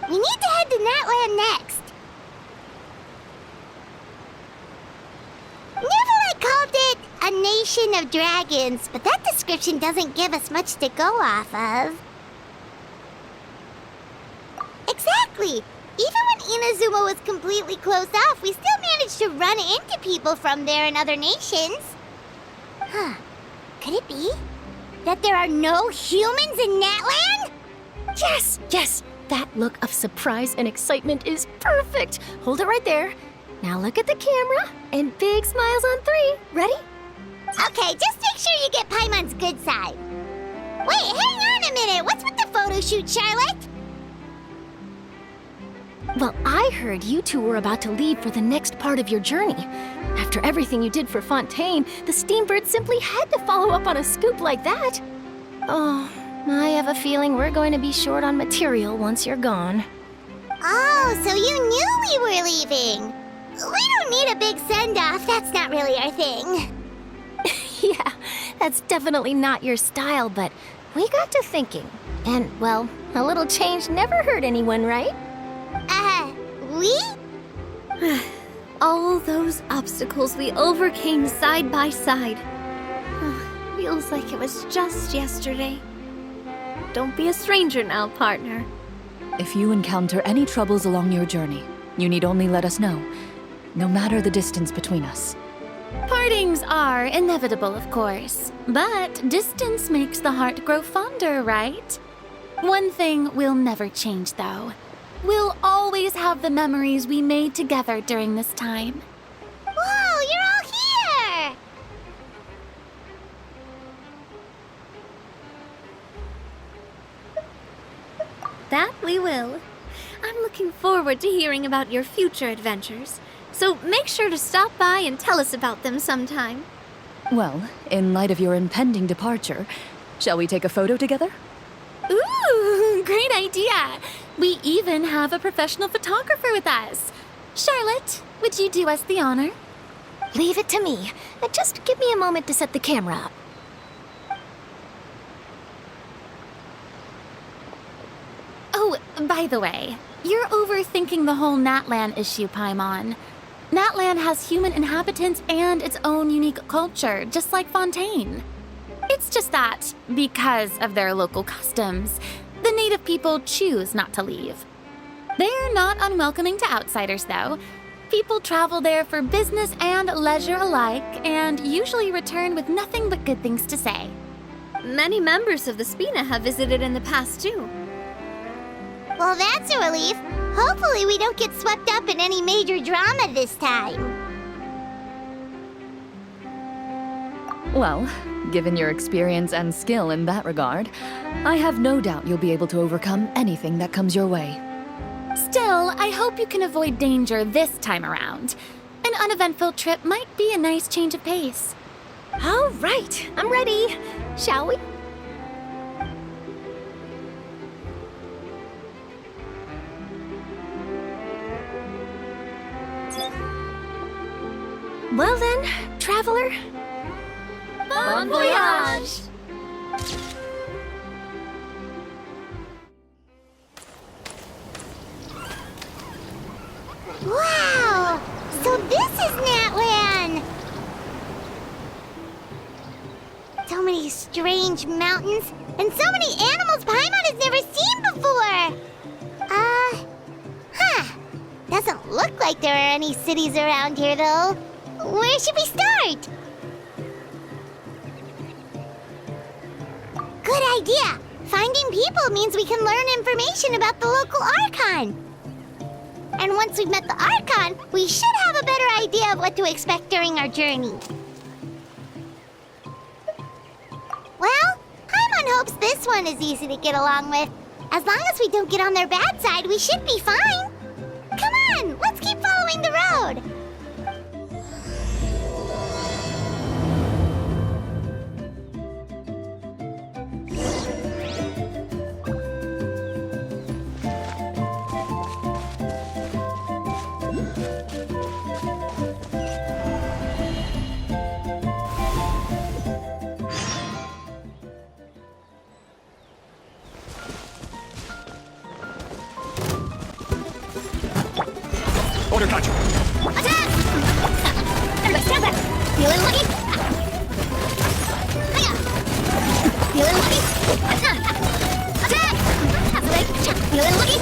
We need to head to Natlan next. Never called it a nation of dragons, but that description doesn't give us much to go off of. Exactly! Even when Inazuma was completely closed off, we still managed to run into people from there in other nations. Huh. Could it be that there are no humans in Natlan? Yes, yes! That look of surprise and excitement is perfect! Hold it right there. Now look at the camera, and big smiles on 3. Ready? Okay, just make sure you get Paimon's good side. Wait, hang on a minute! What's with the photo shoot, Charlotte? Well, I heard you two were about to leave for the next part of your journey. After everything you did for Fontaine, the Steambird simply had to follow up on a scoop like that. Oh, I have a feeling we're going to be short on material once you're gone. Oh, so you knew we were leaving. We don't need a big send-off. That's not really our thing. Yeah, that's definitely not your style, but we got to thinking. And, well, a little change never hurt anyone, right? We? All those obstacles we overcame side by side. Feels like it was just yesterday. Don't be a stranger now, partner. If you encounter any troubles along your journey, you need only let us know, no matter the distance between us. Partings are inevitable, of course, but distance makes the heart grow fonder, right? One thing will never change, though. We'll always have the memories we made together during this time. Whoa, you're all here! That we will. I'm looking forward to hearing about your future adventures, so make sure to stop by and tell us about them sometime. Well, in light of your impending departure, shall we take a photo together? Ooh, great idea! We even have a professional photographer with us. Charlotte, would you do us the honor? Leave it to me. Just give me a moment to set the camera up. Oh, by the way, you're overthinking the whole Natlan issue, Paimon. Natlan has human inhabitants and its own unique culture, just like Fontaine. It's just that, because of their local customs, the native people choose not to leave. They're not unwelcoming to outsiders, though. People travel there for business and leisure alike, and usually return with nothing but good things to say. Many members of the Spina have visited in the past, too. Well, that's a relief. Hopefully we don't get swept up in any major drama this time. Well, given your experience and skill in that regard, I have no doubt you'll be able to overcome anything that comes your way. Still, I hope you can avoid danger this time around. An uneventful trip might be a nice change of pace. All right, I'm ready. Shall we? Well then, traveler. Bon voyage! Wow! So this is Natlan! So many strange mountains, and so many animals Paimon has never seen before! Doesn't look like there are any cities around here, though. Where should we start? Good idea! Finding people means we can learn information about the local Archon. And once we've met the Archon, we should have a better idea of what to expect during our journey. Well, Paimon hopes this one is easy to get along with. As long as we don't get on their bad side, we should be fine. Come on, let's keep following the road. Order got you. Attack! Everybody stand back! Feeling lucky? Hiya! Feeling lucky? Attack! Feeling lucky?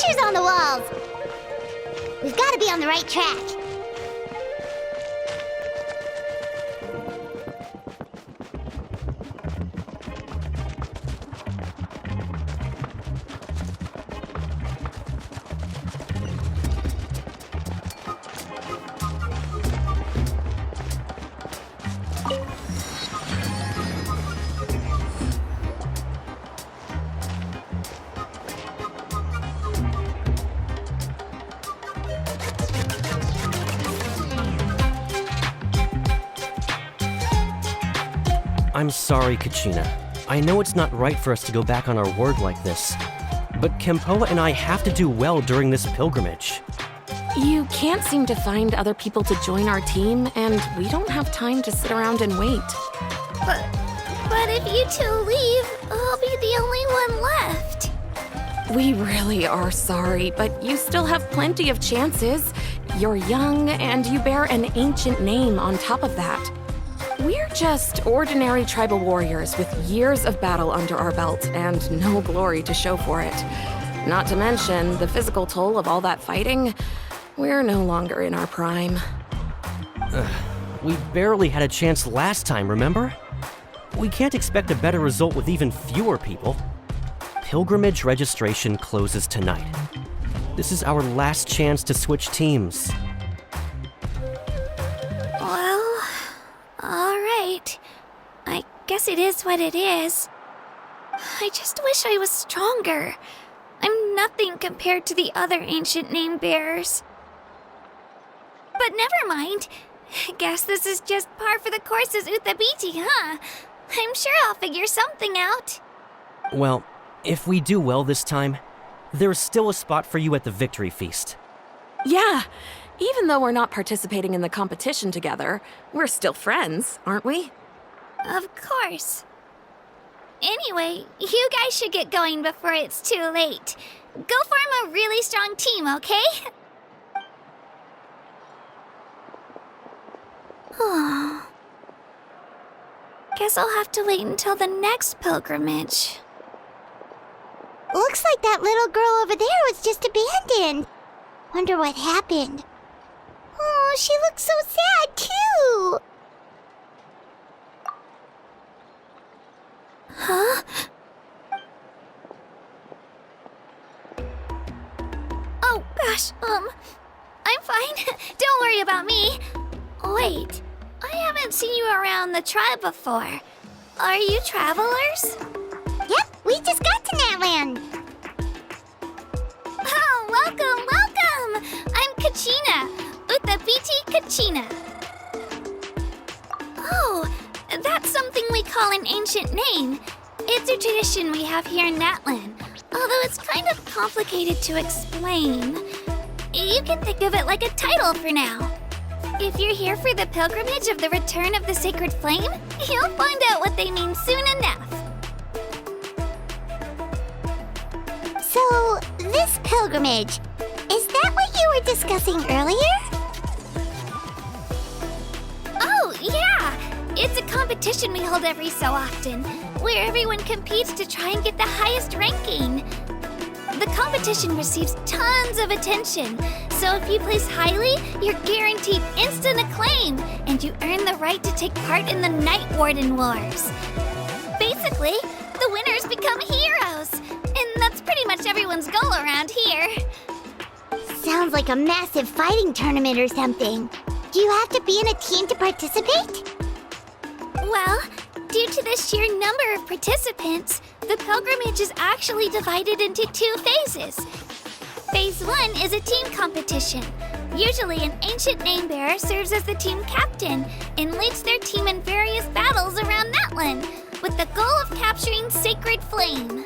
pictures on the walls! We've got to be on the right track. I'm sorry, Kachina. I know it's not right for us to go back on our word like this, but Kempoa and I have to do well during this pilgrimage. You can't seem to find other people to join our team, and we don't have time to sit around and wait. But if you two leave, I'll be the only one left. We really are sorry, but you still have plenty of chances. You're young, and you bear an ancient name on top of that. We're just ordinary tribal warriors with years of battle under our belt and no glory to show for it. Not to mention the physical toll of all that fighting. We're no longer in our prime. We barely had a chance last time, remember? We can't expect a better result with even fewer people. Pilgrimage registration closes tonight. This is our last chance to switch teams. Well, alright. I guess it is what it is. I just wish I was stronger. I'm nothing compared to the other ancient name bearers. But never mind. Guess this is just par for the course as Uthabiti, huh? I'm sure I'll figure something out. Well, if we do well this time, there's still a spot for you at the victory feast. Yeah, even though we're not participating in the competition together, we're still friends, aren't we? Of course. Anyway, you guys should get going before it's too late. Go form a really strong team, okay? Guess I'll have to wait until the next pilgrimage. Looks like that little girl over there was just abandoned. Wonder what happened. Oh, she looks so sad, too. Huh? Oh, gosh, I'm fine. Don't worry about me. Wait, I haven't seen you around the tribe before. Are you travelers? Yep, we just got to Natlan. Oh, welcome! I'm Kachina, Uthabiti Kachina. Oh, that's something we call an ancient name. It's a tradition we have here in Natlan, although it's kind of complicated to explain. You can think of it like a title for now. If you're here for the pilgrimage of the return of the sacred flame, you'll find out what they mean soon enough. So, this pilgrimage, is that what you were discussing earlier? Oh, yeah! It's a competition we hold every so often, where everyone competes to try and get the highest ranking. The competition receives tons of attention, so if you place highly, you're guaranteed instant acclaim, and you earn the right to take part in the Night Warden Wars. Basically, the winners become heroes, and that's pretty much everyone's goal around here. Sounds like a massive fighting tournament or something. Do you have to be in a team to participate? Well, due to the sheer number of participants, the pilgrimage is actually divided into 2 phases. Phase 1 is a team competition. Usually an ancient name bearer serves as the team captain and leads their team in various battles around Natlan, with the goal of capturing Sacred Flame.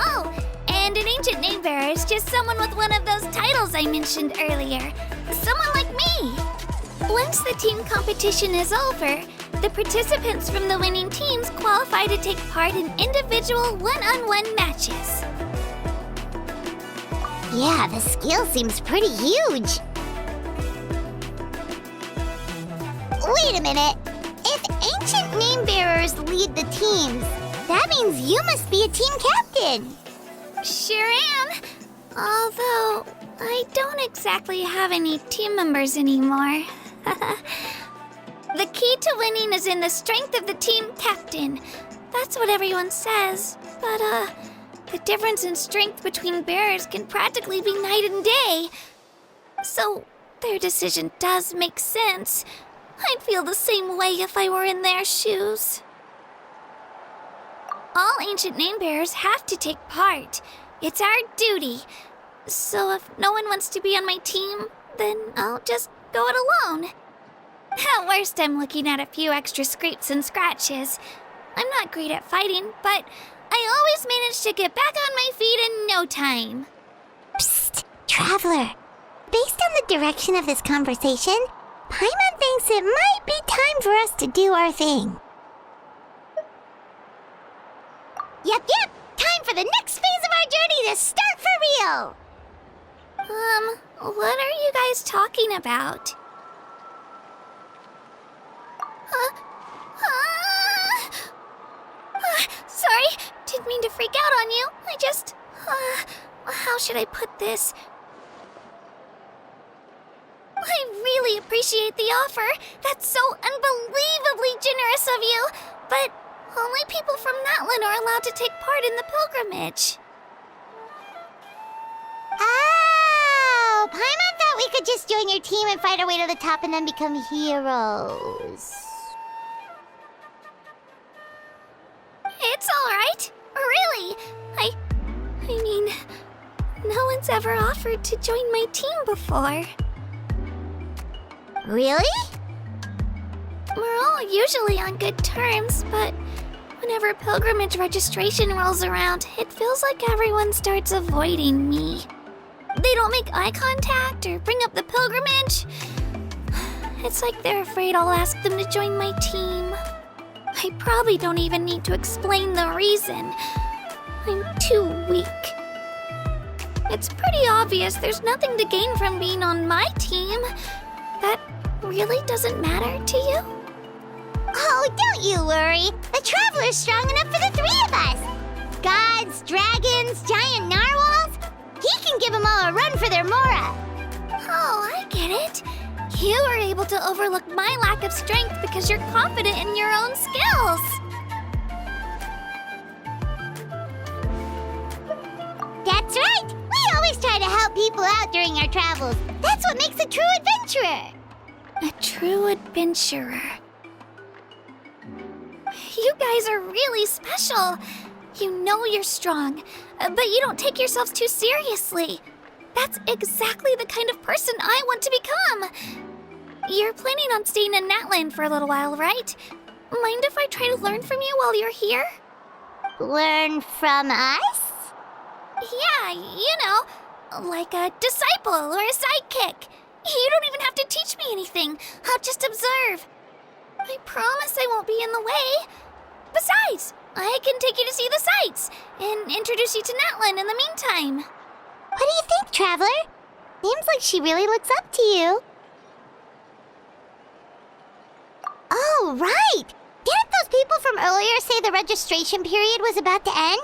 Oh, and an ancient name bearer is just someone with one of those titles I mentioned earlier. Someone like me. Once the team competition is over, the participants from the winning teams qualify to take part in individual one-on-one matches. Yeah, the scale seems pretty huge. Wait a minute. If ancient name bearers lead the teams, that means you must be a team captain. Sure am. Although, I don't exactly have any team members anymore. The key to winning is in the strength of the team captain. That's what everyone says. But, the difference in strength between bearers can practically be night and day. So, their decision does make sense. I'd feel the same way if I were in their shoes. All ancient name bearers have to take part. It's our duty. So if no one wants to be on my team, then I'll just go it alone. At worst, I'm looking at a few extra scrapes and scratches. I'm not great at fighting, but I always manage to get back on my feet in no time. Psst, Traveler. Based on the direction of this conversation, Paimon thinks it might be time for us to do our thing. Yep. Time for the next phase of our journey to start for real. What are you guys talking about? Sorry, didn't mean to freak out on you. I just, how should I put this? I really appreciate the offer. That's so unbelievably generous of you. But only people from Natlan are allowed to take part in the pilgrimage. Oh, Paimon thought we could just join your team and fight our way to the top and then become heroes. It's all right. Really. I mean, no one's ever offered to join my team before. Really? We're all usually on good terms, but whenever pilgrimage registration rolls around, it feels like everyone starts avoiding me. They don't make eye contact or bring up the pilgrimage. It's like they're afraid I'll ask them to join my team. I probably don't even need to explain the reason. I'm too weak. It's pretty obvious there's nothing to gain from being on my team. That really doesn't matter to you? Oh, don't you worry. The Traveler's strong enough for the three of us. Gods, dragons, giant narwhals. He can give them all a run for their Mora. Oh, I get it. You were able to overlook my lack of strength because you're confident in your own skills. That's right. We always try to help people out during our travels. That's what makes a true adventurer. A true adventurer. You guys are really special. You know you're strong, but you don't take yourselves too seriously. That's exactly the kind of person I want to become. You're planning on staying in Natlan for a little while, right? Mind if I try to learn from you while you're here? Learn from us? Yeah, you know, like a disciple or a sidekick. You don't even have to teach me anything. I'll just observe. I promise I won't be in the way. Besides, I can take you to see the sights and introduce you to Natlan in the meantime. What do you think, Traveler? Seems like she really looks up to you. Oh, right! Didn't those people from earlier say the registration period was about to end?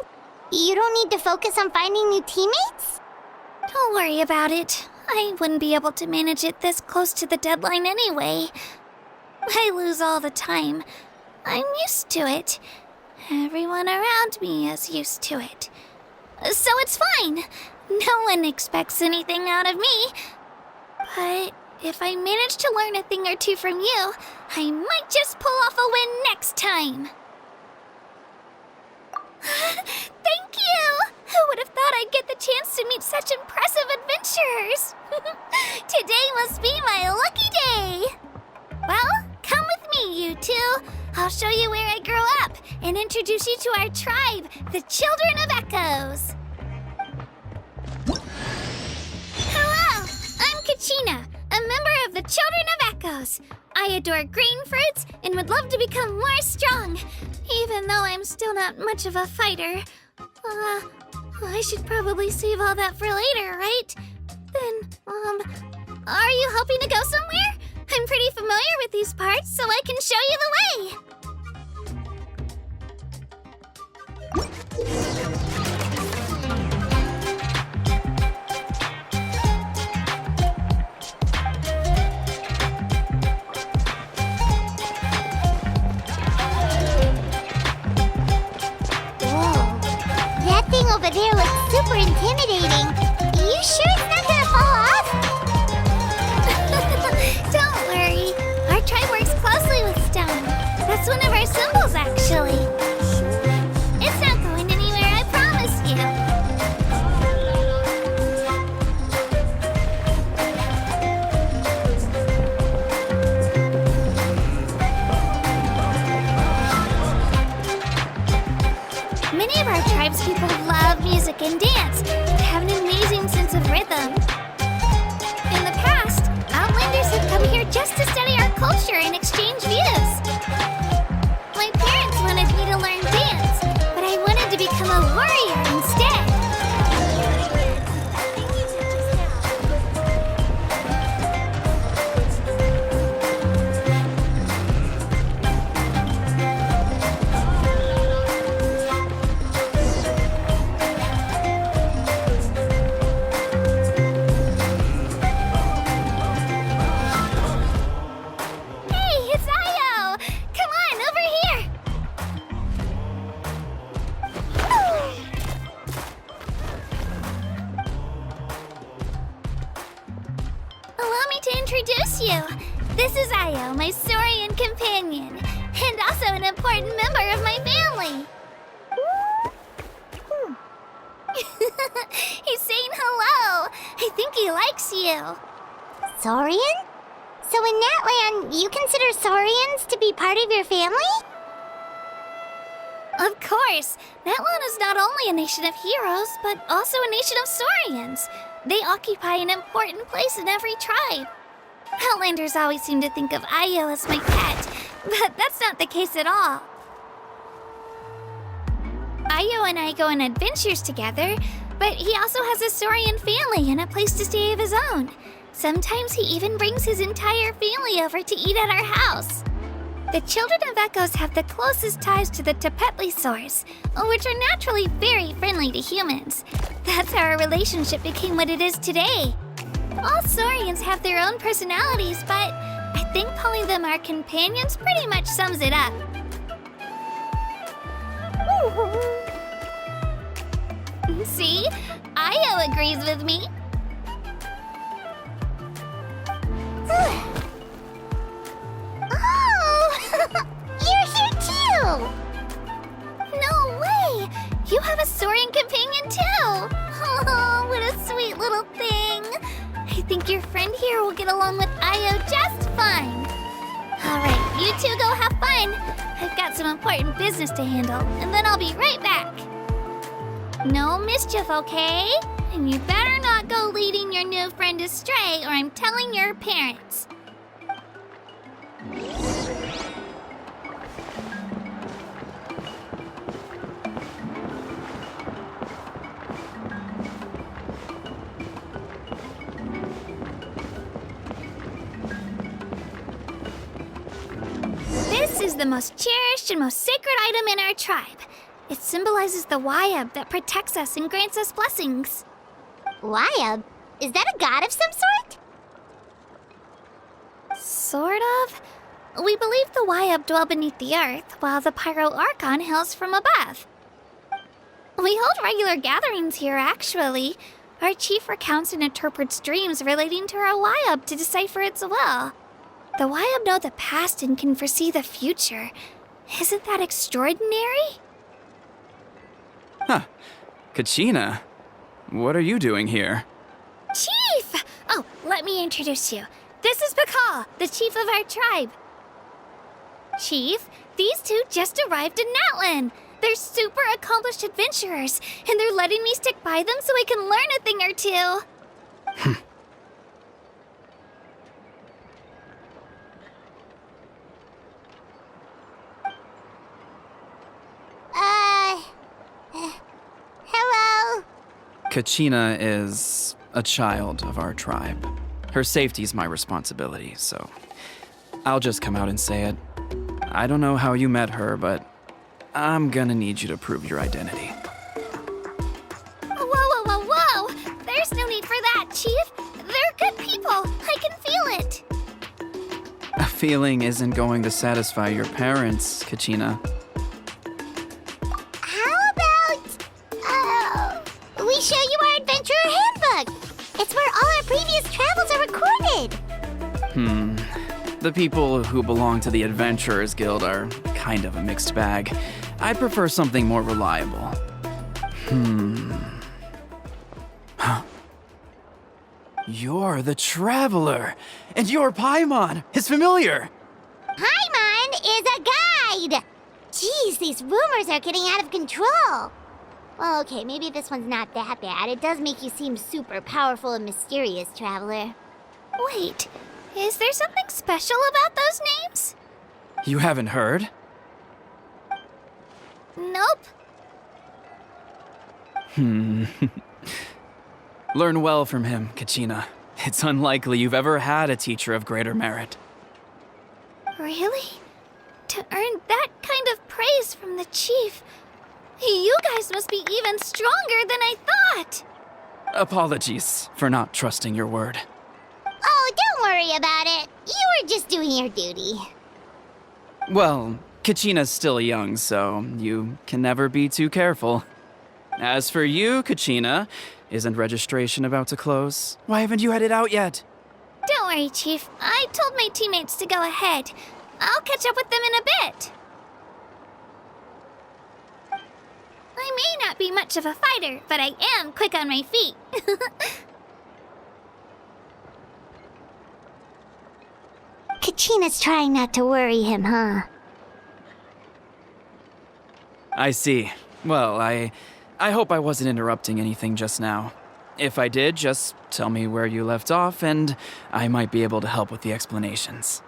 You don't need to focus on finding new teammates? Don't worry about it. I wouldn't be able to manage it this close to the deadline anyway. I lose all the time. I'm used to it. Everyone around me is used to it. So it's fine. No one expects anything out of me. But if I manage to learn a thing or two from you, I might just pull off a win next time. Thank you! Who would have thought I'd get the chance to meet such impressive adventurers? Today must be my lucky day. Well, come with me, you two. I'll show you where I grew up and introduce you to our tribe, the Children of Echoes. Hello, I'm Kachina, a member of the Children of Echoes. I adore green fruits and would love to become more strong, even though I'm still not much of a fighter. I should probably save all that for later, right? Then, are you hoping to go somewhere? I'm pretty familiar with these parts, so I can show you the way. hair looks super intimidating. You sure it's not gonna fall off? Don't worry. Our tribe works closely with stone. That's one of our symbols, actually. It's not going anywhere, I promise you. Many of our tribespeople love music and dance. They have an amazing sense of rhythm. In the past, Outlanders have come here just to study our culture and exchange views. My parents wanted me to learn dance, but I wanted to become a warrior instead. Hey, it's Io! Come on, over here! Allow me to introduce you. This is Io, my Saurian companion, and also an important member of my family. He's saying hello. I think he likes you. Saurian? So in Natlan, you consider Saurians to be part of your family? Of course, Natlan is not only a nation of heroes, but also a nation of Saurians. They occupy an important place in every tribe. Outlanders always seem to think of Io as my pet, but that's not the case at all. Io and I go on adventures together, but he also has a Saurian family and a place to stay of his own. Sometimes he even brings his entire family over to eat at our house. The children of Echoes have the closest ties to the Tepetlisaurs, which are naturally very friendly to humans. That's how our relationship became what it is today. All Saurians have their own personalities, but I think calling them our companions pretty much sums it up. See? Io agrees with me. Oh! You're here too! No way! You have a Saurian companion too! Oh, what a sweet little thing! I think your friend here will get along with Io just fine. Alright, you two go have fun. I've got some important business to handle, and then I'll be right back. No mischief, okay? And you better not go leading your new friend astray, or I'm telling your parents. This is the most cherished and most sacred item in our tribe. It symbolizes the Wayab that protects us and grants us blessings. Wayab? Is that a god of some sort? Sort of. We believe the Wayab dwell beneath the earth, while the Pyro Archon hails from above. We hold regular gatherings here, actually. Our chief recounts and interprets dreams relating to our Wayab to decipher its will. The Wayab know the past and can foresee the future. Isn't that extraordinary? Huh. Kachina, what are you doing here? Chief! Oh, let me introduce you. This is Pakal, the chief of our tribe. Chief, these two just arrived in Natlan. They're super accomplished adventurers, and they're letting me stick by them so I can learn a thing or two. Hello? Kachina is a child of our tribe. Her safety's my responsibility, so I'll just come out and say it. I don't know how you met her, but I'm gonna need you to prove your identity. Whoa. There's no need for that, Chief. They're good people. I can feel it. A feeling isn't going to satisfy your parents, Kachina. How about... The people who belong to the Adventurers Guild are kind of a mixed bag. I'd prefer something more reliable. Huh. You're the Traveler, and you're Paimon, his familiar. Paimon is a guide! Jeez, these rumors are getting out of control. Well, okay, maybe this one's not that bad. It does make you seem super powerful and mysterious, Traveler. Wait, is there something special about those names? You haven't heard? Nope. Learn well from him, Kachina. It's unlikely you've ever had a teacher of greater merit. Really? To earn that kind of praise from the chief, you guys must be even stronger than I thought. Apologies for not trusting your word. Oh, don't worry about it. You were just doing your duty. Well, Kachina's still young, so you can never be too careful. As for you, Kachina, isn't registration about to close? Why haven't you headed out yet? Don't worry, Chief. I told my teammates to go ahead. I'll catch up with them in a bit. I may not be much of a fighter, but I am quick on my feet. Kachina's trying not to worry him, huh? I see. Well, I hope I wasn't interrupting anything just now. If I did, just tell me where you left off, and I might be able to help with the explanations.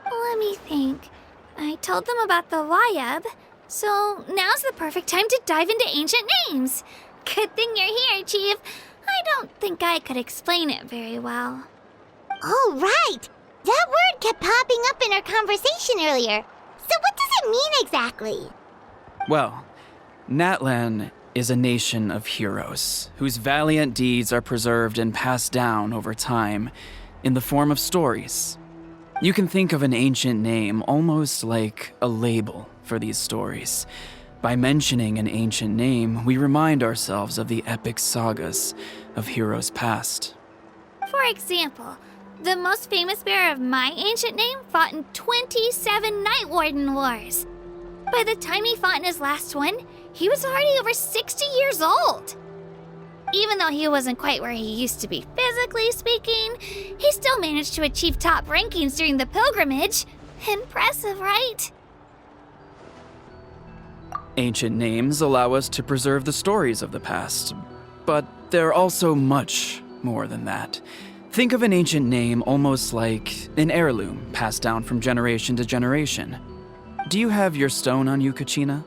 Let me think. I told them about the Wayab, so now's the perfect time to dive into ancient names. Good thing you're here, Chief. I don't think I could explain it very well. Oh, right! That word kept popping up in our conversation earlier. So what does it mean exactly? Well, Natlan is a nation of heroes whose valiant deeds are preserved and passed down over time in the form of stories. You can think of an ancient name almost like a label for these stories. By mentioning an ancient name, we remind ourselves of the epic sagas of heroes past. For example, the most famous bearer of my ancient name fought in 27 Night Warden Wars. By the time he fought in his last one, he was already over 60 years old. Even though he wasn't quite where he used to be physically speaking, he still managed to achieve top rankings during the pilgrimage. Impressive, right? Ancient names allow us to preserve the stories of the past, but they're also much more than that. Think of an ancient name almost like an heirloom passed down from generation to generation. Do you have your stone on you, Kachina?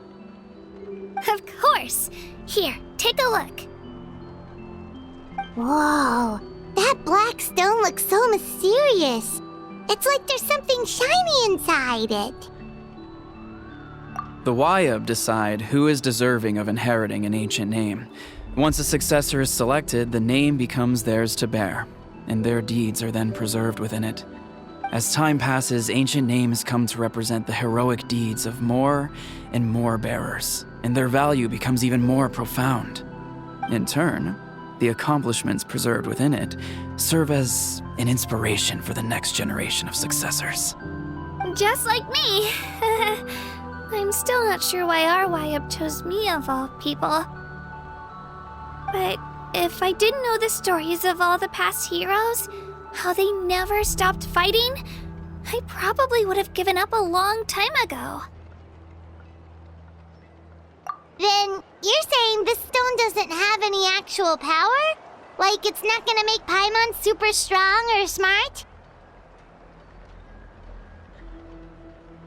Of course. Here, take a look. Whoa, that black stone looks so mysterious. It's like there's something shiny inside it. The Wayab decide who is deserving of inheriting an ancient name. Once a successor is selected, the name becomes theirs to bear, and their deeds are then preserved within it. As time passes, ancient names come to represent the heroic deeds of more and more bearers, and their value becomes even more profound. In turn, the accomplishments preserved within it serve as an inspiration for the next generation of successors. Just like me. I'm still not sure why our Wayab chose me of all people. But if I didn't know the stories of all the past heroes, how they never stopped fighting, I probably would have given up a long time ago. Then you're saying this stone doesn't have any actual power? Like it's not gonna make Paimon super strong or smart?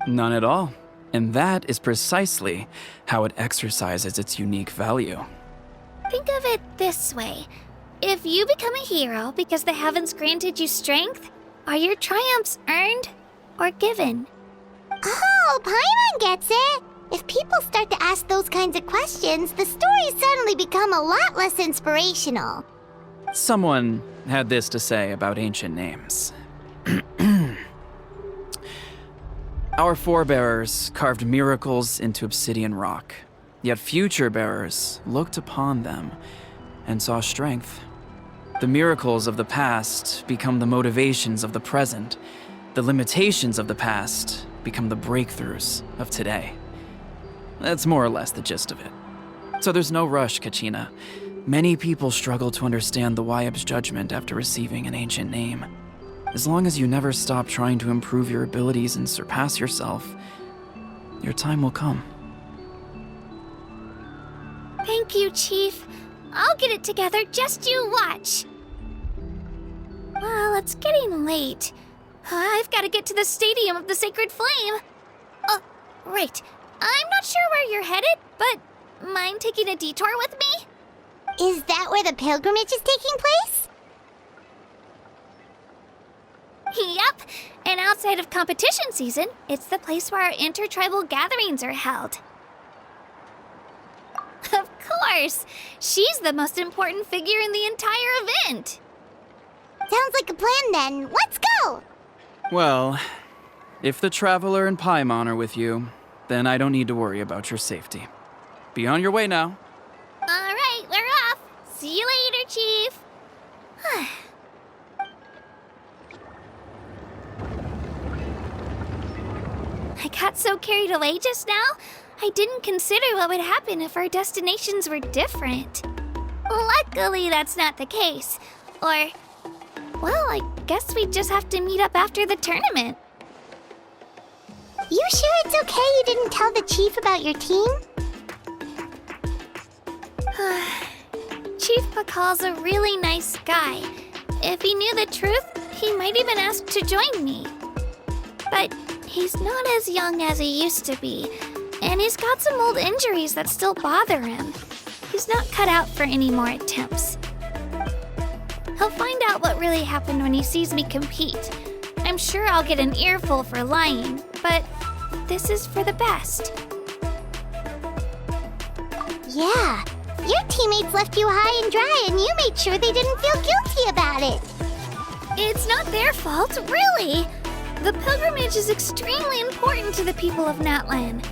None at all. And that is precisely how it exercises its unique value. Think of it this way. If you become a hero because the heavens granted you strength, are your triumphs earned or given? Oh, Paimon gets it! If people start to ask those kinds of questions, the stories suddenly become a lot less inspirational. Someone had this to say about ancient names. Our forebears carved miracles into obsidian rock, yet future bearers looked upon them and saw strength. The miracles of the past become the motivations of the present. The limitations of the past become the breakthroughs of today. That's more or less the gist of it. So there's no rush, Kachina. Many people struggle to understand the Wyeb's judgment after receiving an ancient name. As long as you never stop trying to improve your abilities and surpass yourself, your time will come. Thank you, Chief. I'll get it together, just you watch. Well, it's getting late. I've got to get to the Stadium of the Sacred Flame. Oh, right. I'm not sure where you're headed, but mind taking a detour with me? Is that where the pilgrimage is taking place? Yep, and outside of competition season, it's the place where our intertribal gatherings are held. Of course! She's the most important figure in the entire event! Sounds like a plan then. Let's go! Well, if the Traveler and Paimon are with you, then I don't need to worry about your safety. Be on your way now. Alright, we're off! See you later, Chief! I got so carried away just now, I didn't consider what would happen if our destinations were different. Luckily, that's not the case. Or, well, I guess we just have to meet up after the tournament. You sure it's okay you didn't tell the chief about your team? Chief Pakal's a really nice guy. If he knew the truth, he might even ask to join me. But he's not as young as he used to be, and he's got some old injuries that still bother him. He's not cut out for any more attempts. He'll find out what really happened when he sees me compete. I'm sure I'll get an earful for lying, but this is for the best. Yeah, your teammates left you high and dry and you made sure they didn't feel guilty about it. It's not their fault, really. The pilgrimage is extremely important to the people of Natlan.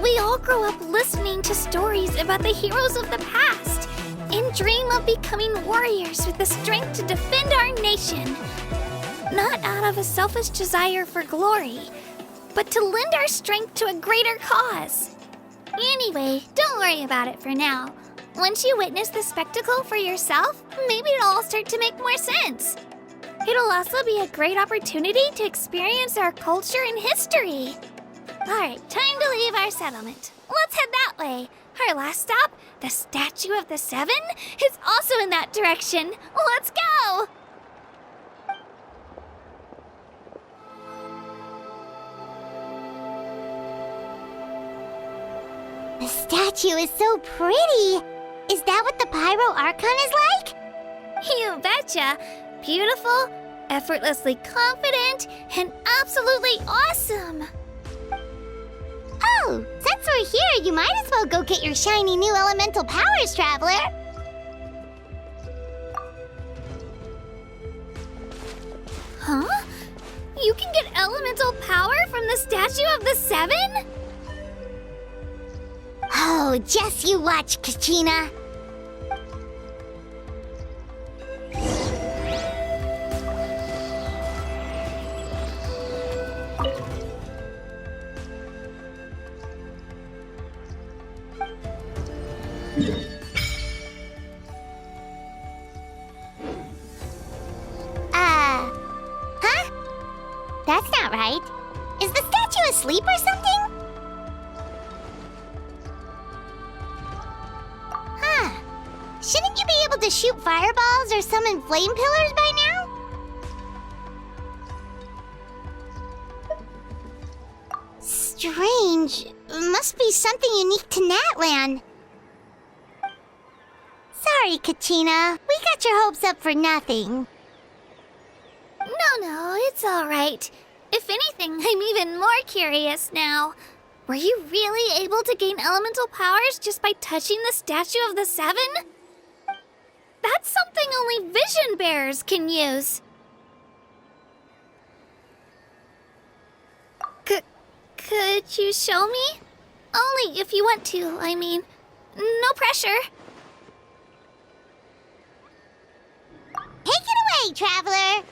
We all grow up listening to stories about the heroes of the past and dream of becoming warriors with the strength to defend our nation. Not out of a selfish desire for glory, but to lend our strength to a greater cause. Anyway, don't worry about it for now. Once you witness the spectacle for yourself, maybe it'll all start to make more sense. It'll also be a great opportunity to experience our culture and history. Alright, time to leave our settlement. Let's head that way. Our last stop, the Statue of the Seven, is also in that direction. Let's go! The statue is so pretty. Is that what the Pyro Archon is like? You betcha. Beautiful, effortlessly confident, and absolutely awesome. Oh, since we're here, you might as well go get your shiny new elemental powers, Traveler. Huh? You can get elemental power from the Statue of the Seven? Oh, just you watch, Kachina. Huh? That's not right. Is the statue asleep or something? Huh. Shouldn't you be able to shoot fireballs or summon flame pillars by now? Strange. Must be something unique to Natlan. Sorry, Kachina. We got your hopes up for nothing. No, it's all right. If anything, I'm even more curious now. Were you really able to gain elemental powers just by touching the Statue of the Seven? That's something only vision bearers can use. Could you show me? Only if you want to, I mean. no pressure. Take it away, Traveler!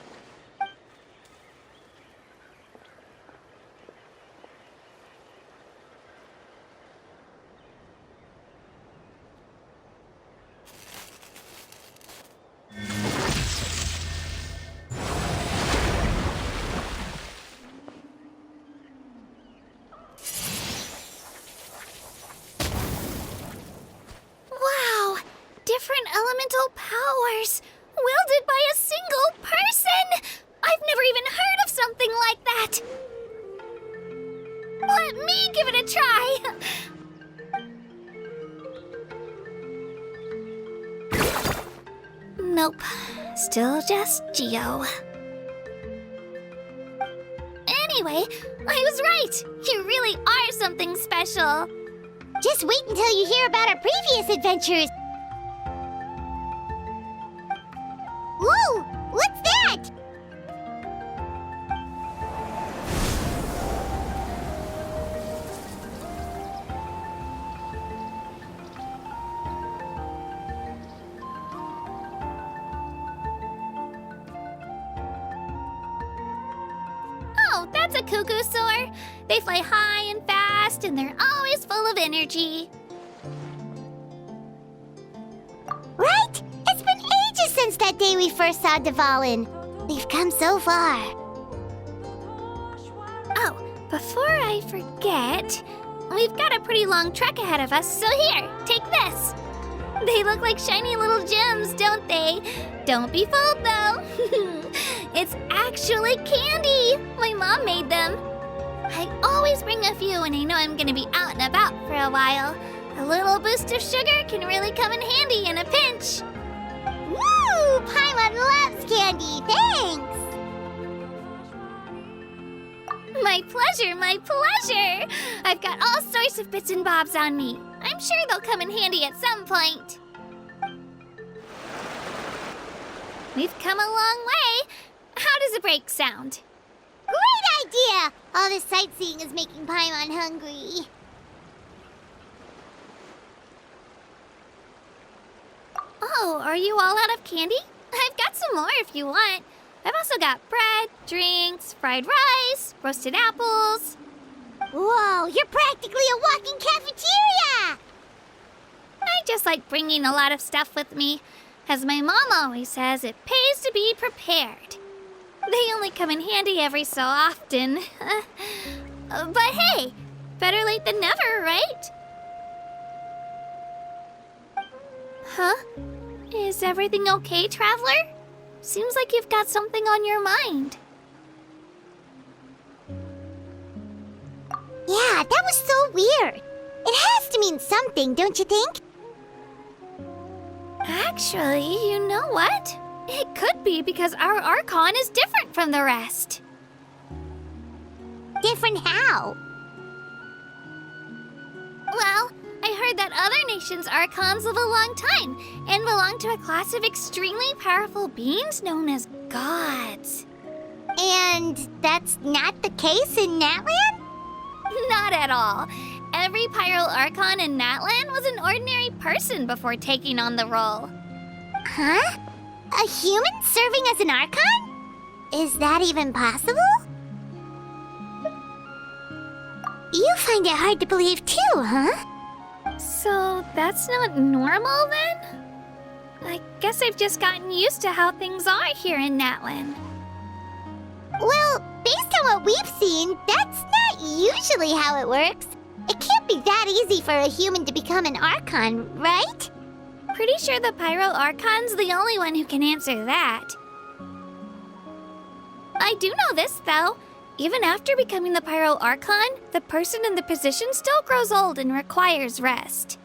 Wow! Different elemental powers, wielded by a single person! I've never even heard of something like that! Let me give it a try! Nope. Still just Geo. Anyway, I was right! You really are something special! Just wait until you hear about our previous adventures! Whoa! What's that? Oh, that's a cuckoo soar. They fly high and fast, and they're always full of energy. Right? It's been ages since that day we first saw Dvalin. We've come so far. Oh, before I forget, we've got a pretty long trek ahead of us, so here, take this. They look like shiny little gems, don't they? Don't be fooled, though. It's actually candy. My mom made them. I always bring a few when I know I'm gonna be out and about for a while. A little boost of sugar can really come in handy in a pinch. Woo! Paimon loves candy, thanks! My pleasure, my pleasure! I've got all sorts of bits and bobs on me. I'm sure they'll come in handy at some point. We've come a long way. How does a break sound? Great idea! All this sightseeing is making Paimon hungry. Oh, are you all out of candy? I've got some more if you want. I've also got bread, drinks, fried rice, roasted apples. Whoa, you're practically a walking cafeteria! I just like bringing a lot of stuff with me. As my mom always says, it pays to be prepared. They only come in handy every so often. But hey, better late than never, right? Huh? Is everything okay, Traveler? Seems like you've got something on your mind. Yeah, that was so weird. It has to mean something, don't you think? Actually, you know what? It could be because our Archon is different from the rest. Different how? Well, I heard that other nations' Archons live a long time and belong to a class of extremely powerful beings known as gods. And that's not the case in Natlan? Not at all. Every Pyro Archon in Natlan was an ordinary person before taking on the role. Huh? A human serving as an Archon? Is that even possible? You find it hard to believe too, huh? So that's not normal then? I guess I've just gotten used to how things are here in Natlan. Well, based on what we've seen, that's not usually how it works. It can't be that easy for a human to become an Archon, right? Pretty sure the Pyro Archon's the only one who can answer that. I do know this, though. Even after becoming the Pyro Archon, the person in the position still grows old and requires rest.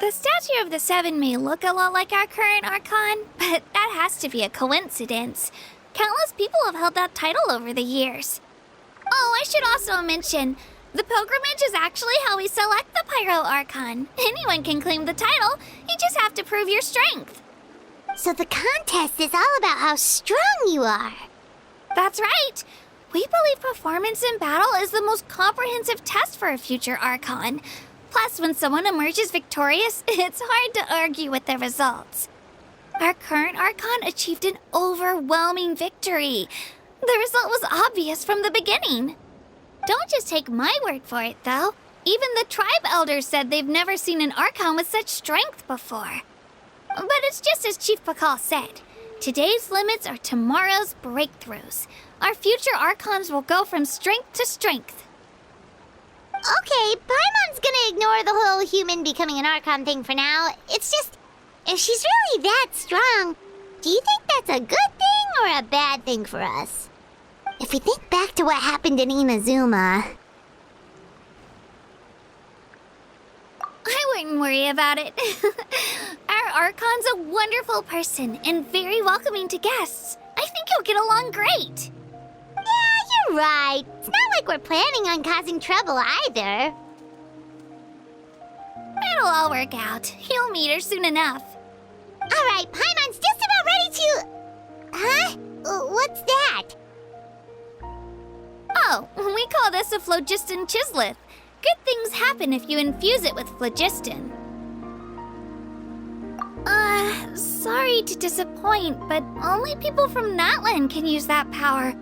The statue of the Seven may look a lot like our current Archon, but that has to be a coincidence. Countless people have held that title over the years. Oh, I should also mention, the pilgrimage is actually how we select the Pyro Archon. Anyone can claim the title, you just have to prove your strength. So the contest is all about how strong you are. That's right. We believe performance in battle is the most comprehensive test for a future Archon. Plus, when someone emerges victorious, it's hard to argue with the results. Our current Archon achieved an overwhelming victory. The result was obvious from the beginning. Don't just take my word for it, though. Even the tribe elders said they've never seen an Archon with such strength before. But it's just as Chief Pakal said. Today's limits are tomorrow's breakthroughs. Our future Archons will go from strength to strength. Okay, Paimon's gonna ignore the whole human becoming an Archon thing for now. It's just, if she's really that strong, do you think that's a good thing or a bad thing for us? If we think back to what happened in Inazuma... I wouldn't worry about it. Our Archon's a wonderful person and very welcoming to guests. I think you'll get along great. Yeah, you're right. It's not like we're planning on causing trouble either. It'll all work out. You'll meet her soon enough. Alright, Paimon's just about ready to... Huh? What's that? Oh, we call this a phlogiston chisleth. Good things happen if you infuse it with phlogiston. Sorry to disappoint, but only people from Natlan can use that power.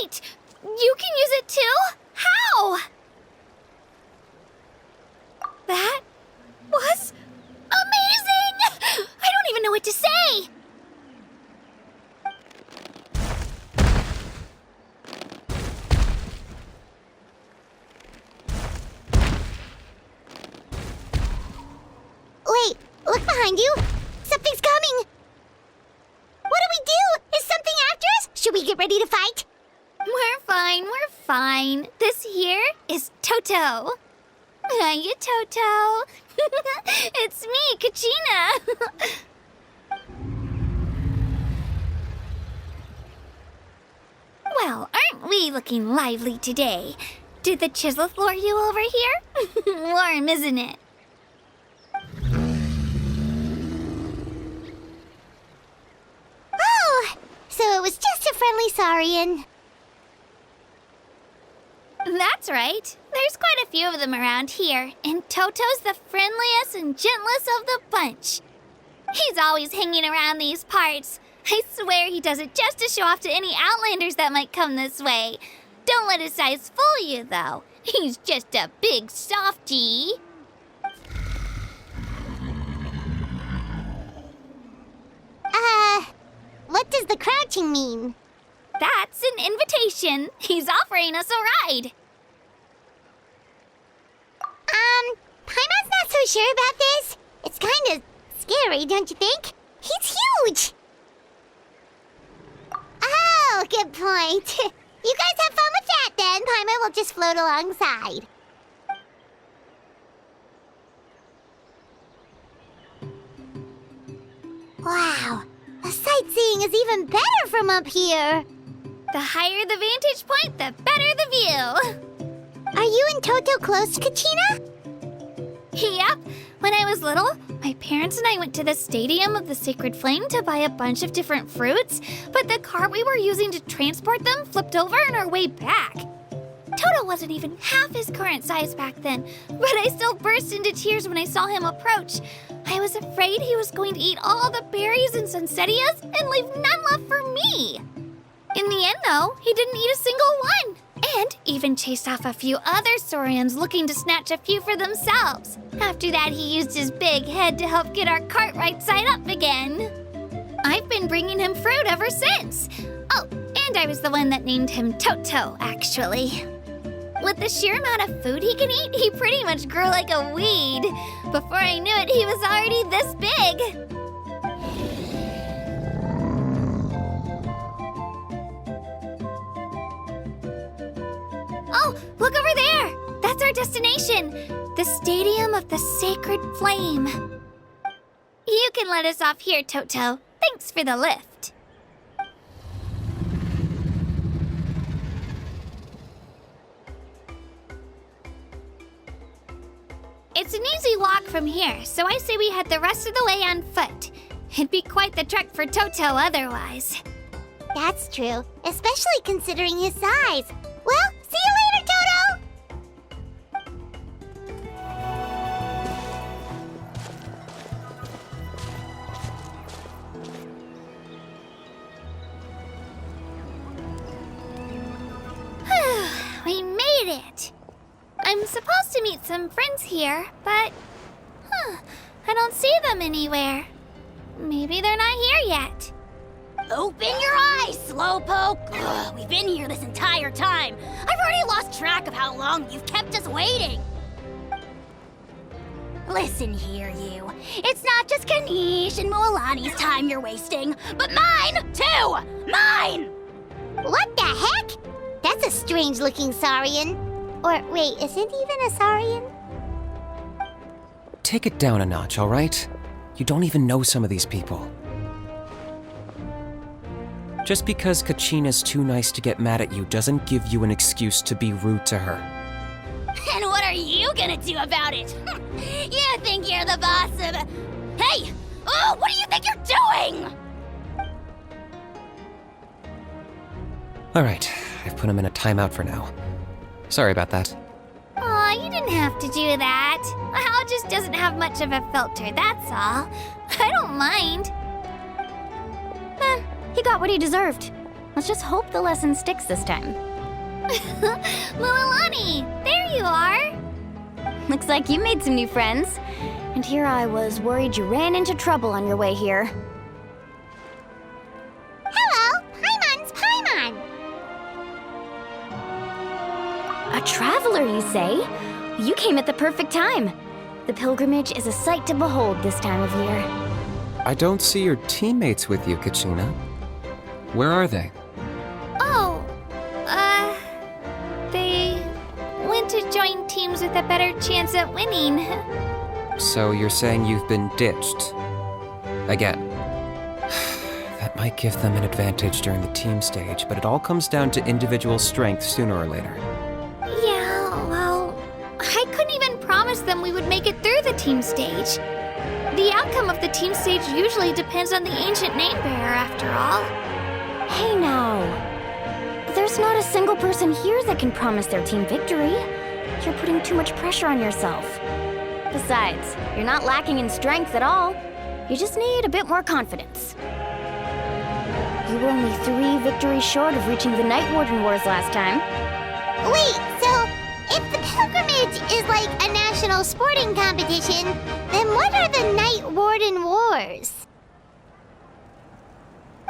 Wait! You can use it too? How? That was amazing! I don't even know what to say! Wait, look behind you! Something's coming! What do we do? Is something after us? Should we get ready to fight? We're fine. This here is Toto. Hiya, Toto. It's me, Kachina. Well, aren't we looking lively today? Did the Chisleth lure you over here? Warm, isn't it? Oh, so it was just a friendly Saurian. That's right. There's quite a few of them around here, and Toto's the friendliest and gentlest of the bunch. He's always hanging around these parts. I swear he does it just to show off to any Outlanders that might come this way. Don't let his size fool you, though. He's just a big softie. What does the crouching mean? That's an invitation. He's offering us a ride. Paimon's not so sure about this. It's kind of scary, don't you think? He's huge! Oh, good point. You guys have fun with that then. Paimon will just float alongside. Wow, the sightseeing is even better from up here. The higher the vantage point, the better the view. Are you and Toto close, Kachina? Yep. When I was little, my parents and I went to the Stadium of the Sacred Flame to buy a bunch of different fruits, but the cart we were using to transport them flipped over on our way back. Toto wasn't even half his current size back then, but I still burst into tears when I saw him approach. I was afraid he was going to eat all the berries and sunsettias and leave none left for me. In the end, though, he didn't eat a single one, and even chased off a few other Saurians looking to snatch a few for themselves. After that, he used his big head to help get our cart right side up again. I've been bringing him fruit ever since. Oh, and I was the one that named him Toto, actually. With the sheer amount of food he can eat, he pretty much grew like a weed. Before I knew it, he was already this big. Oh, look over there! That's our destination, the Stadium of the Sacred Flame. You can let us off here, Toto. Thanks for the lift. It's an easy walk from here, so I say we head the rest of the way on foot. It'd be quite the trek for Toto otherwise. That's true, especially considering his size. Well, see you later, Toto! We made it! I'm supposed to meet some friends here, but... I don't see them anywhere. Maybe they're not here yet. Open your eyes, Slowpoke! Ugh, we've been here this entire time. I've already lost track of how long you've kept us waiting. Listen here, you. It's not just Ganesh and Moalani's time you're wasting, but mine, too! Mine! What the heck? That's a strange-looking Saurian. Or, wait, is it even a Saurian? Take it down a notch, all right? You don't even know some of these people. Just because Kachina's too nice to get mad at you doesn't give you an excuse to be rude to her. And what are you gonna do about it? You think you're the boss of... Hey! Oh, what do you think you're doing? All right, I've put him in a timeout for now. Sorry about that. Aw, you didn't have to do that. Hal just doesn't have much of a filter, that's all. I don't mind. He got what he deserved. Let's just hope the lesson sticks this time. Moalani, there you are. Looks like you made some new friends. And here I was worried you ran into trouble on your way here. Hello, Paimon's Paimon. A traveler, you say? You came at the perfect time. The pilgrimage is a sight to behold this time of year. I don't see your teammates with you, Kachina. Where are they? Oh, they went to join teams with a better chance at winning. So you're saying you've been ditched? Again. That might give them an advantage during the team stage, but it all comes down to individual strength sooner or later. Yeah, well, I couldn't even promise them we would make it through the team stage. The outcome of the team stage usually depends on the ancient name bearer, after all. Hey now. There's not a single person here that can promise their team victory. You're putting too much pressure on yourself. Besides, you're not lacking in strength at all. You just need a bit more confidence. You were only 3 victories short of reaching the Night Warden Wars last time. Wait, so if the pilgrimage is like a national sporting competition, then what are the Night Warden Wars?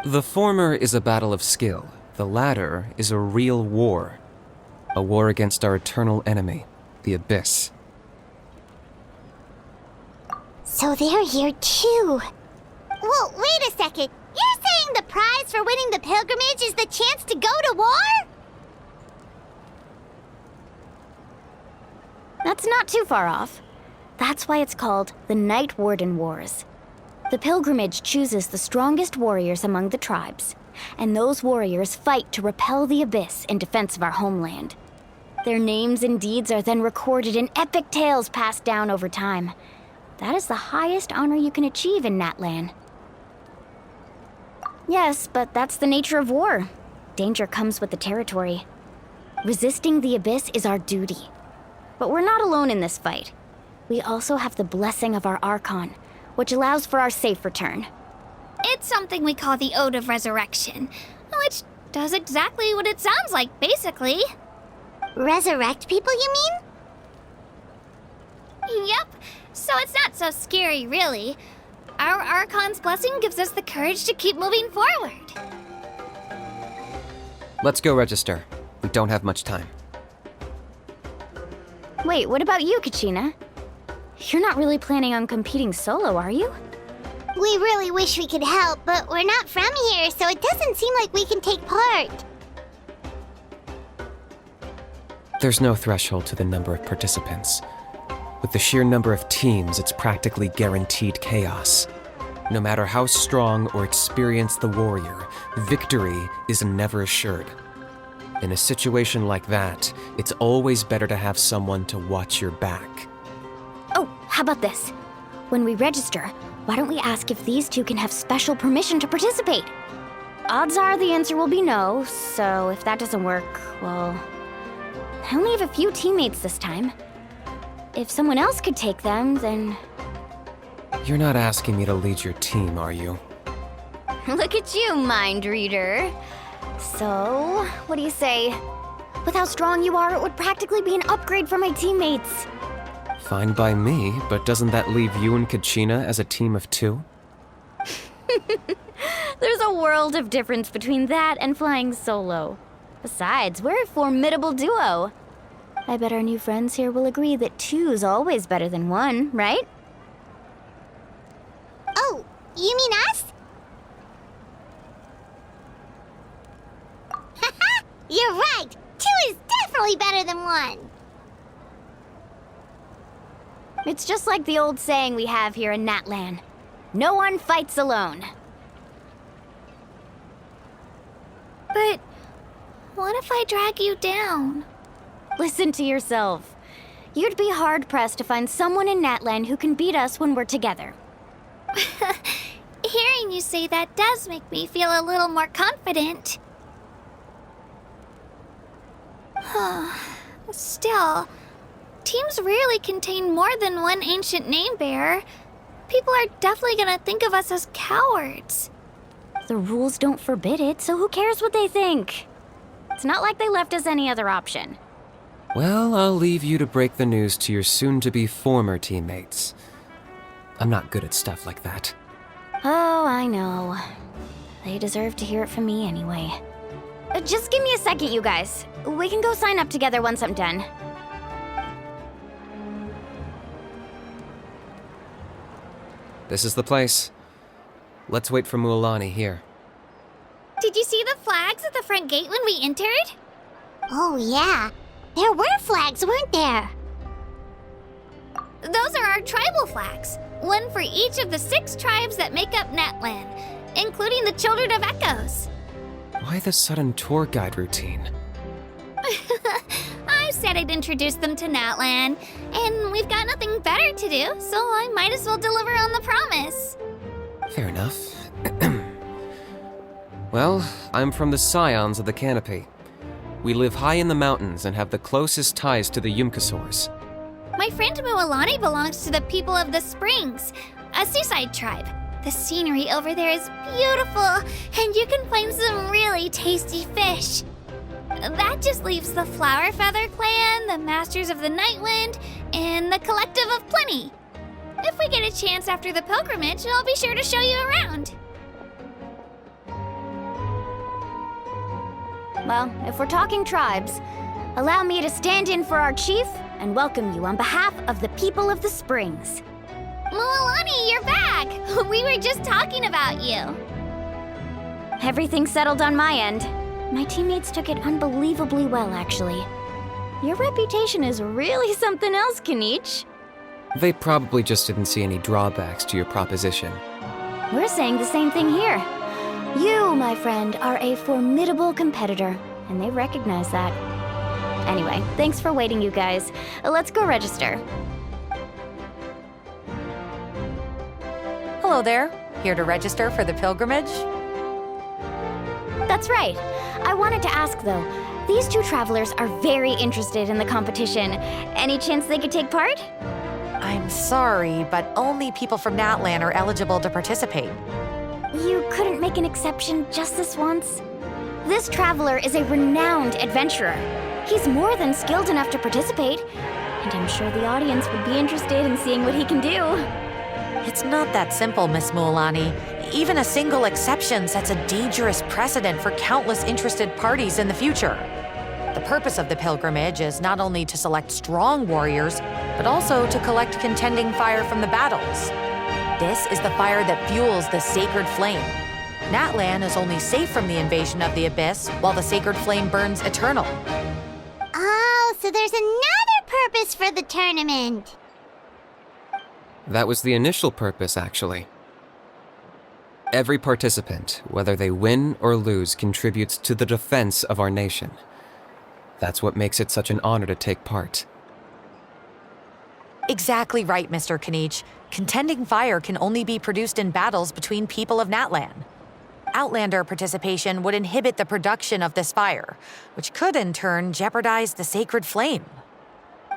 The former is a battle of skill. The latter is a real war. A war against our eternal enemy, the Abyss. So they're here too. Well, wait a second. You're saying the prize for winning the pilgrimage is the chance to go to war? That's not too far off. That's why it's called the Night Warden Wars. The pilgrimage chooses the strongest warriors among the tribes, and those warriors fight to repel the Abyss in defense of our homeland. Their names and deeds are then recorded in epic tales passed down over time. That is the highest honor you can achieve in Natlan. Yes, but that's the nature of war. Danger comes with the territory. Resisting the Abyss is our duty. But we're not alone in this fight. We also have the blessing of our Archon, which allows for our safe return. It's something we call the Ode of Resurrection, which does exactly what it sounds like, basically. Resurrect people, you mean? Yep, so it's not so scary, really. Our Archon's blessing gives us the courage to keep moving forward. Let's go register. We don't have much time. Wait, what about you, Kachina? You're not really planning on competing solo, are you? We really wish we could help, but we're not from here, so it doesn't seem like we can take part. There's no threshold to the number of participants. With the sheer number of teams, it's practically guaranteed chaos. No matter how strong or experienced the warrior, victory is never assured. In a situation like that, it's always better to have someone to watch your back. Oh, How about this? When we register, why don't we ask if these two can have special permission to participate? Odds are the answer will be no, so if that doesn't work, well, I only have a few teammates this time. If someone else could take them, then... You're not asking me to lead your team, are you? Look at you, mind reader. So, what do you say? With how strong you are, it would practically be an upgrade for my teammates. Fine by me, but doesn't that leave you and Kachina as a team of 2? There's a world of difference between that and flying solo. Besides, we're a formidable duo. I bet our new friends here will agree that 2's always better than 1, right? Oh, you mean us? Haha, you're right. 2 is definitely better than 1. It's just like the old saying we have here in Natlan. No one fights alone. But what if I drag you down? Listen to yourself. You'd be hard-pressed to find someone in Natlan who can beat us when we're together. Hearing you say that does make me feel a little more confident. Still, teams rarely contain more than one ancient name bearer. People are definitely gonna think of us as cowards. The rules don't forbid it, so who cares what they think? It's not like they left us any other option. Well, I'll leave you to break the news to your soon-to-be former teammates. I'm not good at stuff like that. Oh, I know. They deserve to hear it from me anyway. Just give me a second, you guys. We can go sign up together once I'm done. This is the place. Let's wait for Mualani here. Did you see the flags at the front gate when we entered? Oh, yeah. There were flags, weren't there? Those are our tribal flags. One for each of the 6 tribes that make up Natlan, including the Children of Echoes. Why the sudden tour guide routine? I said I'd introduce them to Natlan, and we've got nothing better to do, so I might as well deliver on the promise. Fair enough. Well, I'm from the Scions of the Canopy. We live high in the mountains and have the closest ties to the Yumkasaurs. My friend Mualani belongs to the people of the Springs, a seaside tribe. The scenery over there is beautiful, and you can find some really tasty fish. That just leaves the Flower Feather Clan, the Masters of the Nightwind, and the Collective of Plenty. If we get a chance after the pilgrimage, I'll be sure to show you around. Well, if we're talking tribes, allow me to stand in for our chief and welcome you on behalf of the people of the Springs. Mualani, you're back! We were just talking about you. Everything's settled on my end. My teammates took it unbelievably well, actually. Your reputation is really something else, Kanich. They probably just didn't see any drawbacks to your proposition. We're saying the same thing here. You, my friend, are a formidable competitor, and they recognize that. Anyway, thanks for waiting, you guys. Let's go register. Hello there. Here to register for the pilgrimage? That's right. I wanted to ask, though. These 2 travelers are very interested in the competition. Any chance they could take part? I'm sorry, but only people from Natlan are eligible to participate. You couldn't make an exception just this once? This traveler is a renowned adventurer. He's more than skilled enough to participate, and I'm sure the audience would be interested in seeing what he can do. It's not that simple, Miss Mualani. Even a single exception sets a dangerous precedent for countless interested parties in the future. The purpose of the pilgrimage is not only to select strong warriors, but also to collect contending fire from the battles. This is the fire that fuels the sacred flame. Natlan is only safe from the invasion of the Abyss, while the sacred flame burns eternal. Oh, so there's another purpose for the tournament. That was the initial purpose, actually. Every participant, whether they win or lose, contributes to the defense of our nation. That's what makes it such an honor to take part. Exactly right, Mr. Kanich. Contending fire can only be produced in battles between people of Natlan. Outlander participation would inhibit the production of this fire, which could in turn jeopardize the sacred flame.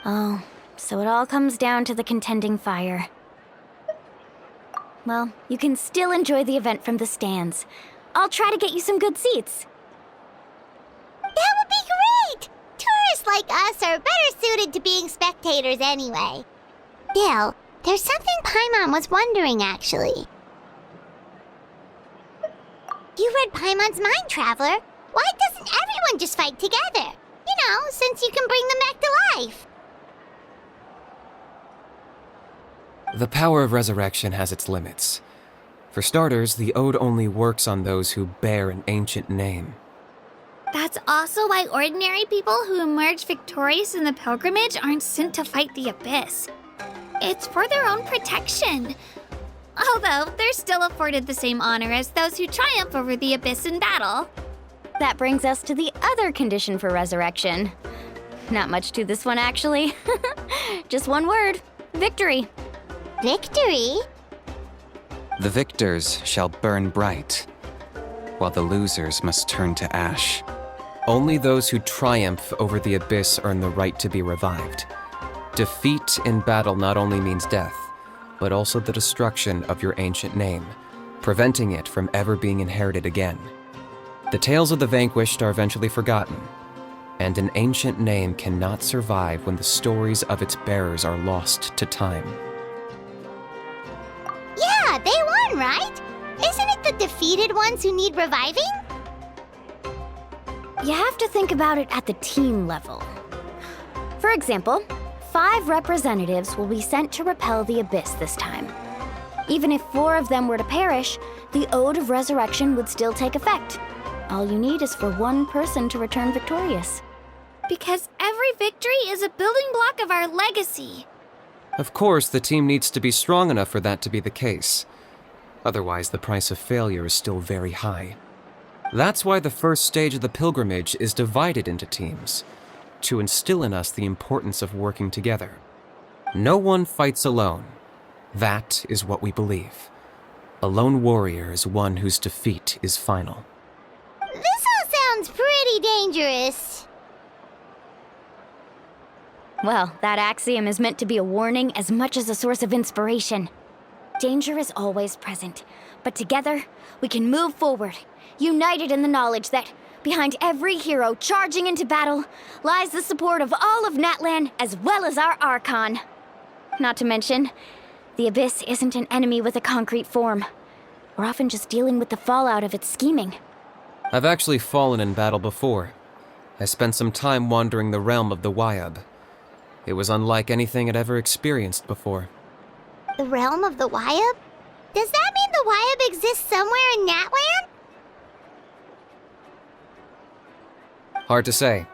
Oh, so it all comes down to the contending fire. Well, you can still enjoy the event from the stands. I'll try to get you some good seats. That would be great! Tourists like us are better suited to being spectators anyway. Bill, there's something Paimon was wondering, actually. You read Paimon's mind, Traveler. Why doesn't everyone just fight together? You know, since you can bring them back to life. The power of resurrection has its limits. For starters, the ode only works on those who bear an ancient name. That's also why ordinary people who emerge victorious in the pilgrimage aren't sent to fight the Abyss. It's for their own protection. Although, they're still afforded the same honor as those who triumph over the Abyss in battle. That brings us to the other condition for resurrection. Not much to this one, actually. Just one word: victory. Victory? The victors shall burn bright, while the losers must turn to ash. Only those who triumph over the abyss earn the right to be revived. Defeat in battle not only means death, but also the destruction of your ancient name, preventing it from ever being inherited again. The tales of the vanquished are eventually forgotten, and an ancient name cannot survive when the stories of its bearers are lost to time. Yeah, they won, right? Isn't it the defeated ones who need reviving? You have to think about it at the team level. For example, 5 representatives will be sent to repel the Abyss this time. Even if 4 of them were to perish, the Ode of Resurrection would still take effect. All you need is for 1 person to return victorious. Because every victory is a building block of our legacy. Of course, the team needs to be strong enough for that to be the case. Otherwise, the price of failure is still very high. That's why the first stage of the pilgrimage is divided into teams, to instill in us the importance of working together. No one fights alone. That is what we believe. A lone warrior is one whose defeat is final. This all sounds pretty dangerous. Well, that axiom is meant to be a warning as much as a source of inspiration. Danger is always present, but together, we can move forward, united in the knowledge that behind every hero charging into battle lies the support of all of Natlan as well as our Archon. Not to mention, the Abyss isn't an enemy with a concrete form. We're often just dealing with the fallout of its scheming. I've actually fallen in battle before. I spent some time wandering the realm of the Wyab. It was unlike anything I'd ever experienced before. The realm of the Wyab? Does that mean the Wyab exists somewhere in Natlan? Hard to say.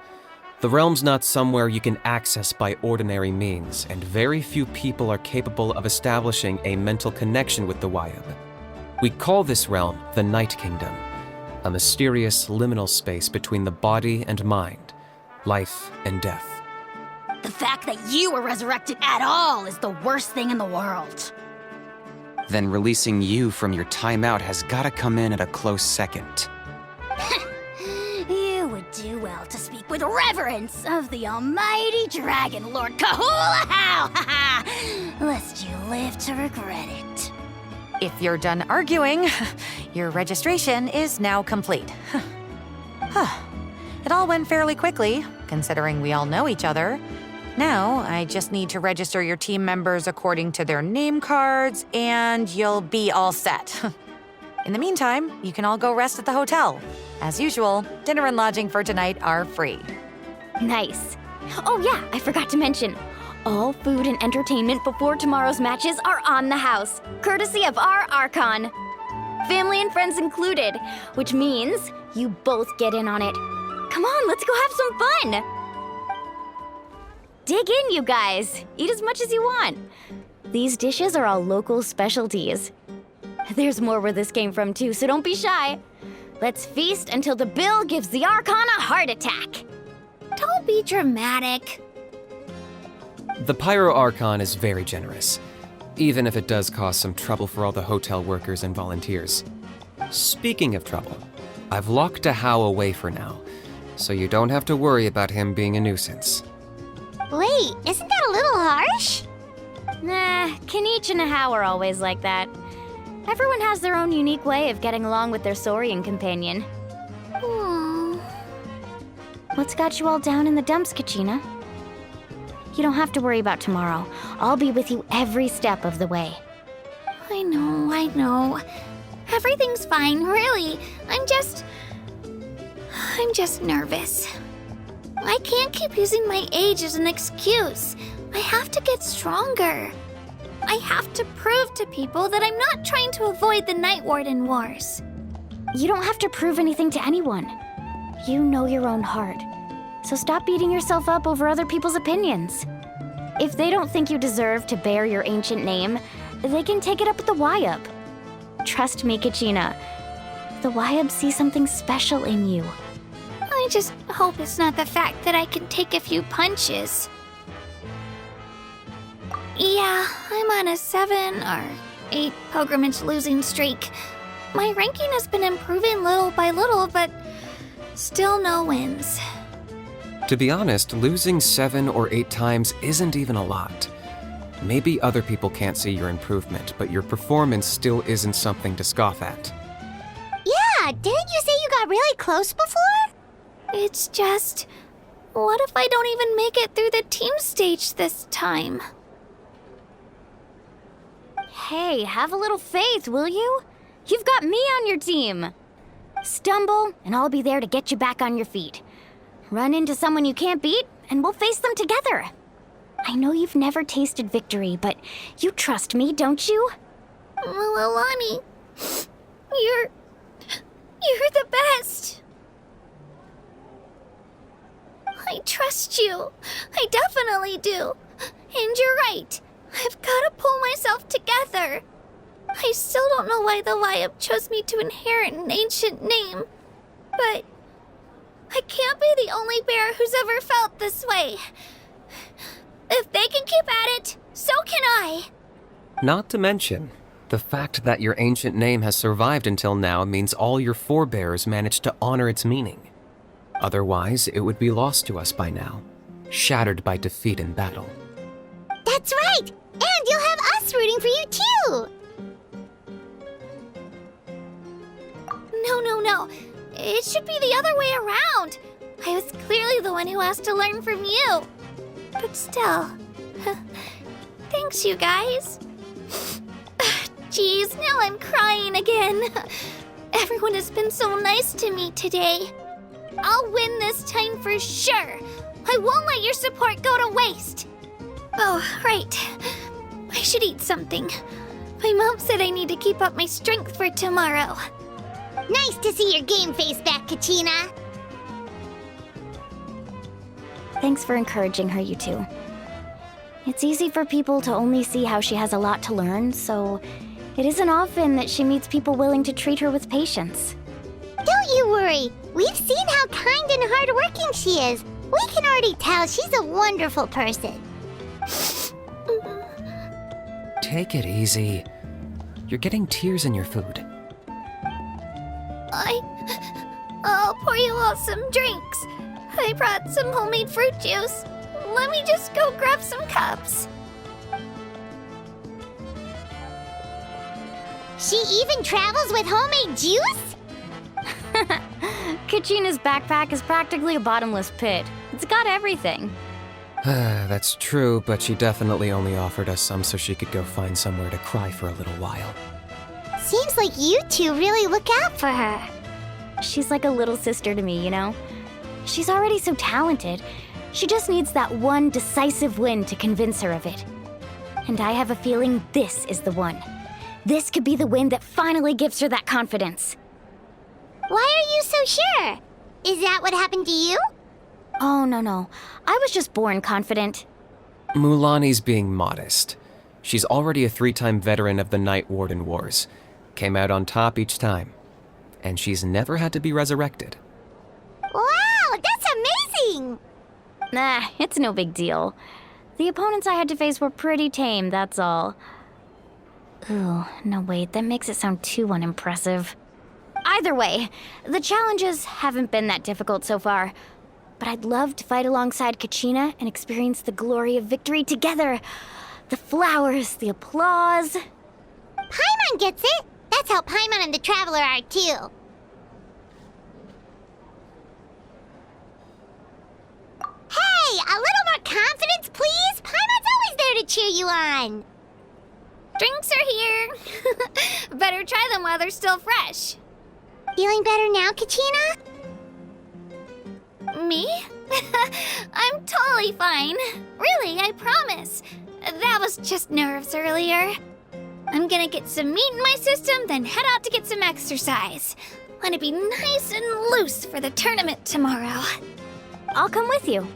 The realm's not somewhere you can access by ordinary means, and very few people are capable of establishing a mental connection with the Wyab. We call this realm the Night Kingdom, a mysterious liminal space between the body and mind, life and death. The fact that you were resurrected at all is the worst thing in the world. Then releasing you from your timeout has gotta come in at a close second. You would do well to speak with reverence of the almighty Dragon Lord Kahula-How, lest you live to regret it. If you're done arguing, your registration is now complete. It all went fairly quickly, considering we all know each other. Now, I just need to register your team members according to their name cards, and you'll be all set. In the meantime, you can all go rest at the hotel. As usual, dinner and lodging for tonight are free. Nice. Oh yeah, I forgot to mention. All food and entertainment before tomorrow's matches are on the house, courtesy of our Archon. Family and friends included, which means you both get in on it. Come on, let's go have some fun! Dig in, you guys. Eat as much as you want. These dishes are all local specialties. There's more where this came from too, so don't be shy. Let's feast until the bill gives the Archon a heart attack. Don't be dramatic. The Pyro Archon is very generous, even if it does cause some trouble for all the hotel workers and volunteers. Speaking of trouble, I've locked Ahau away for now, so you don't have to worry about him being a nuisance. Wait, isn't that a little harsh? Nah, Kenichi and Ahau are always like that. Everyone has their own unique way of getting along with their Saurian companion. What's got you all down in the dumps, Kachina? You don't have to worry about tomorrow. I'll be with you every step of the way. I know. Everything's fine, really. I'm just nervous. I can't keep using my age as an excuse. I have to get stronger. I have to prove to people that I'm not trying to avoid the Night Warden Wars. You don't have to prove anything to anyone. You know your own heart. So stop beating yourself up over other people's opinions. If they don't think you deserve to bear your ancient name, they can take it up with the Wyub. Trust me, Kachina. The Wyub see something special in you. I just hope it's not the fact that I can take a few punches. Yeah, I'm on a 7 or 8 pilgrimage losing streak. My ranking has been improving little by little, but still no wins. To be honest, losing 7 or 8 times isn't even a lot. Maybe other people can't see your improvement, but your performance still isn't something to scoff at. Yeah, didn't you say you got really close before? It's just, what if I don't even make it through the team stage this time? Hey, have a little faith, will you? You've got me on your team. Stumble, and I'll be there to get you back on your feet. Run into someone you can't beat, and we'll face them together. I know you've never tasted victory, but you trust me, don't you? Alani, you're the best. I trust you. I definitely do. And you're right. I've got to pull myself together. I still don't know why the Wyub chose me to inherit an ancient name, but I can't be the only bear who's ever felt this way. If they can keep at it, so can I. Not to mention, the fact that your ancient name has survived until now means all your forebears managed to honor its meaning. Otherwise, it would be lost to us by now, shattered by defeat in battle. That's right! And you'll have us rooting for you too! No. It should be the other way around. I was clearly the one who asked to learn from you. But still, thanks you guys. Geez, now I'm crying again. Everyone has been so nice to me today. I'll win this time for sure. I won't let your support go to waste. Oh, right. I should eat something. My mom said I need to keep up my strength for tomorrow. Nice to see your game face back, Kachina. Thanks for encouraging her, you two. It's easy for people to only see how she has a lot to learn, so it isn't often that she meets people willing to treat her with patience. Don't you worry. We've seen how kind and hardworking she is. We can already tell she's a wonderful person. Take it easy. You're getting tears in your food. I'll pour you all some drinks. I brought some homemade fruit juice. Let me just go grab some cups. She even travels with homemade juice? Kachina's backpack is practically a bottomless pit. It's got everything. That's true, but she definitely only offered us some so she could go find somewhere to cry for a little while. Seems like you two really look out for her. She's like a little sister to me, you know? She's already so talented. She just needs that one decisive win to convince her of it. And I have a feeling this is the one. This could be the win that finally gives her that confidence. Why are you so sure? Is that what happened to you? Oh, no. I was just born confident. Mulani's being modest. She's already a 3-time veteran of the Night Warden Wars. Came out on top each time. And she's never had to be resurrected. Wow, that's amazing! Nah, it's no big deal. The opponents I had to face were pretty tame, that's all. Ooh, no wait, that makes it sound too unimpressive. Either way, the challenges haven't been that difficult so far. But I'd love to fight alongside Kachina and experience the glory of victory together. The flowers, the applause. Paimon gets it! That's how Paimon and the Traveler are too. Hey, a little more confidence, please? Paimon's always there to cheer you on. Drinks are here. Better try them while they're still fresh. Feeling better now, Kachina? Me? I'm totally fine. Really, I promise. That was just nerves earlier. I'm gonna get some meat in my system, then head out to get some exercise. Want to be nice and loose for the tournament tomorrow. I'll come with you.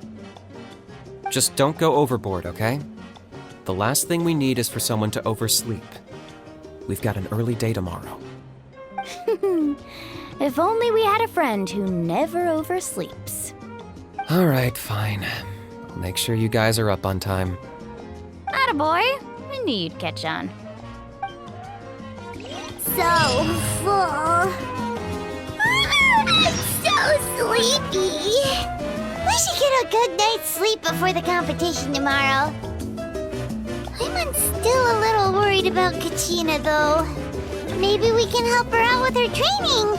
Just don't go overboard, okay? The last thing we need is for someone to oversleep. We've got an early day tomorrow. If only we had a friend who never oversleeps. All right, fine. I'll make sure you guys are up on time. Attaboy. I knew you'd catch on. So full. I'm so sleepy. We should get a good night's sleep before the competition tomorrow. I'm still a little worried about Kachina, though. Maybe we can help her out with her training.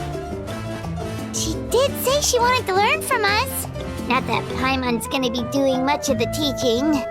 She did say she wanted to learn from us. Not that Paimon's gonna be doing much of the teaching.